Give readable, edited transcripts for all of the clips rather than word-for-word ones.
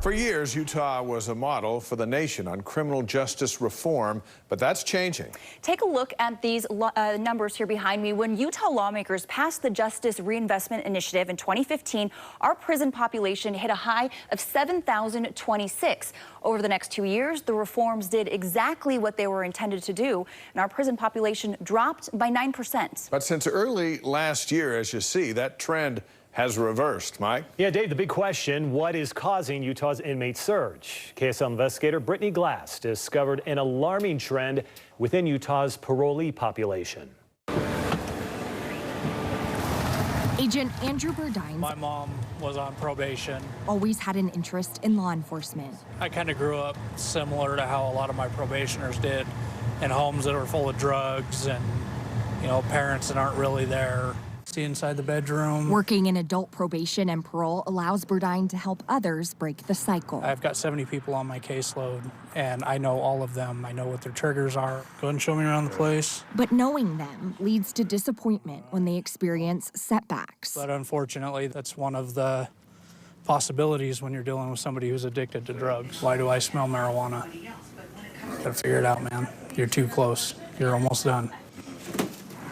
For years, Utah was a model for the nation on criminal justice reform, but that's changing. Take a look at these numbers here behind me. When Utah lawmakers passed the Justice Reinvestment Initiative in 2015, our prison population hit a high of 7,026. Over the next 2 years, the reforms did exactly what they were intended to do, and our prison population dropped by 9%. But since early last year, as you see, that trend has reversed. Mike? Yeah, Dave, the big question, what is causing Utah's inmate surge? KSL investigator Brittany Glass discovered an alarming trend within Utah's parolee population. Agent Andrew Burdine. My mom was on probation. Always had an interest in law enforcement. I kind of grew up similar to how a lot of my probationers did, in homes that are full of drugs and, parents that aren't really there. See inside the bedroom. Working in adult probation and parole allows Burdine to help others break the cycle. I've got 70 people on my caseload, and I know all of them. I know what their triggers are. Go ahead and show me around the place. But knowing them leads to disappointment when they experience setbacks. But unfortunately, that's one of the possibilities when you're dealing with somebody who's addicted to drugs. Why do I smell marijuana? Gotta figure it out, man. You're too close. You're almost done.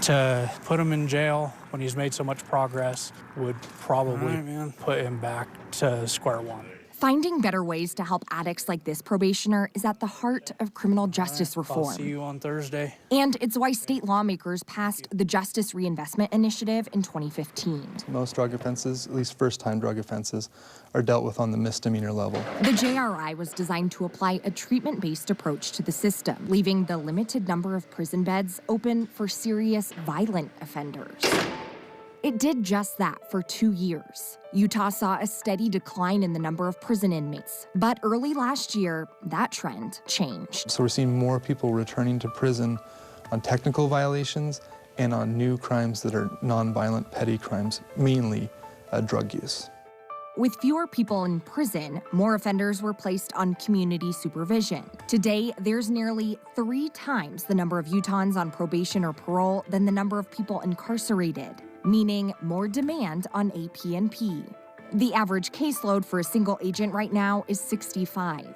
To put him in jail when he's made so much progress would probably put him back to square one. Finding better ways to help addicts like this probationer is at the heart of criminal justice reform. I'll see you on Thursday. And it's why state lawmakers passed the Justice Reinvestment Initiative in 2015. Most drug offenses, at least first-time drug offenses, are dealt with on the misdemeanor level. The JRI was designed to apply a treatment-based approach to the system, leaving the limited number of prison beds open for serious, violent offenders. It did just that for 2 years. Utah saw a steady decline in the number of prison inmates, but early last year, that trend changed. So we're seeing more people returning to prison on technical violations and on new crimes that are nonviolent petty crimes, mainly drug use. With fewer people in prison, more offenders were placed on community supervision. Today, there's nearly 3 times the number of Utahns on probation or parole than the number of people incarcerated, meaning more demand on AP&P. The average caseload for a single agent right now is 65.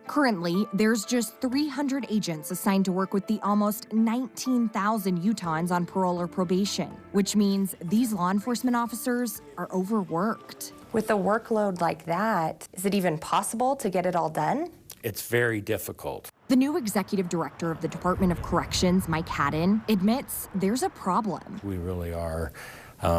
Currently, there's just 300 agents assigned to work with the almost 19,000 Utahns on parole or probation, which means these law enforcement officers are overworked. With a workload like that, is it even possible to get it all done? It's very difficult. The new executive director of the Department of Corrections, Mike Haddon, admits there's a problem. We really are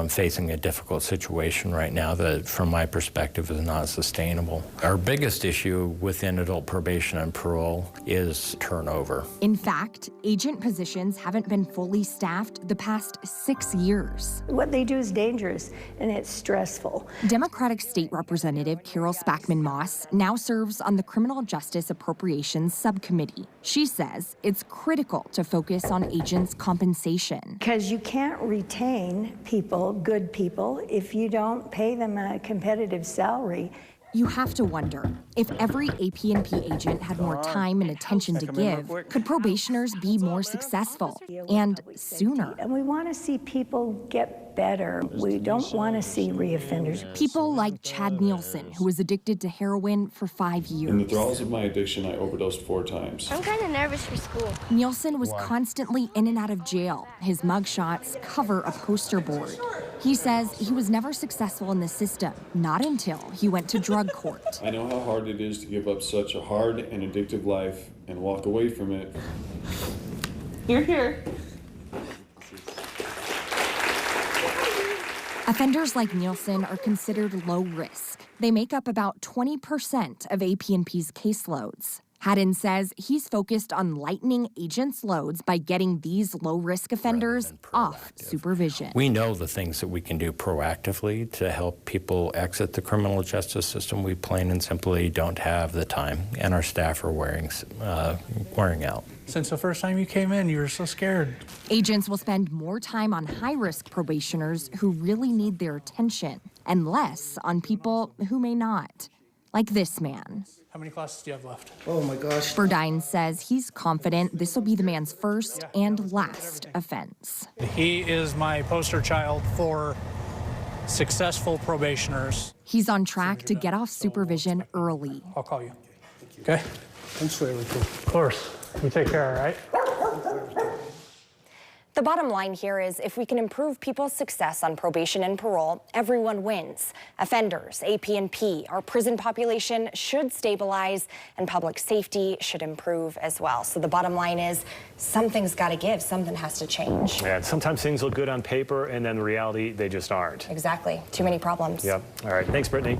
facing a difficult situation right now that, from my perspective, is not sustainable. Our biggest issue within adult probation and parole is turnover. In fact, agent positions haven't been fully staffed the past 6 years. What they do is dangerous, and it's stressful. Democratic State Representative Carol Spackman-Moss now serves on the Criminal Justice Appropriations Subcommittee. She says it's critical to focus on agents' compensation. Because you can't retain people, good people, if you don't pay them a competitive salary. You have to wonder, if every AP&P agent had more time and attention to give, could probationers be more successful and sooner? And we want to see people get better. We don't want to see reoffenders. People like Chad Nielsen, who was addicted to heroin for 5 years. In the thralls of my addiction, I overdosed 4 times. I'm kind of nervous for school. Nielsen was constantly in and out of jail. His mugshots cover a poster board. He says he was never successful in the system, not until he went to drug court. I know how hard it is to give up such a hard and addictive life and walk away from it. You're here. Offenders like Nielsen are considered low risk. They make up about 20% of AP&P's caseloads. Haddon says he's focused on lightening agents' loads by getting these low-risk offenders off supervision. We know the things that we can do proactively to help people exit the criminal justice system. We plain and simply don't have the time, and our staff are wearing out. Since the first time you came in, you were so scared. Agents will spend more time on high-risk probationers who really need their attention and less on people who may not, like this man. How many classes do you have left? Oh my gosh. Burdine says he's confident this will be the man's first and last offense. He is my poster child for successful probationers. He's on track to get off supervision early. I'll call you. Okay? Thanks for everything. Of course. You take care, all right? The bottom line here is if we can improve people's success on probation and parole, everyone wins. Offenders, AP&P, our prison population should stabilize, and public safety should improve as well. So the bottom line is something's got to give. Something has to change. Yeah, sometimes things look good on paper, and then in reality, they just aren't. Exactly. Too many problems. Yep. All right. Thanks, Brittany.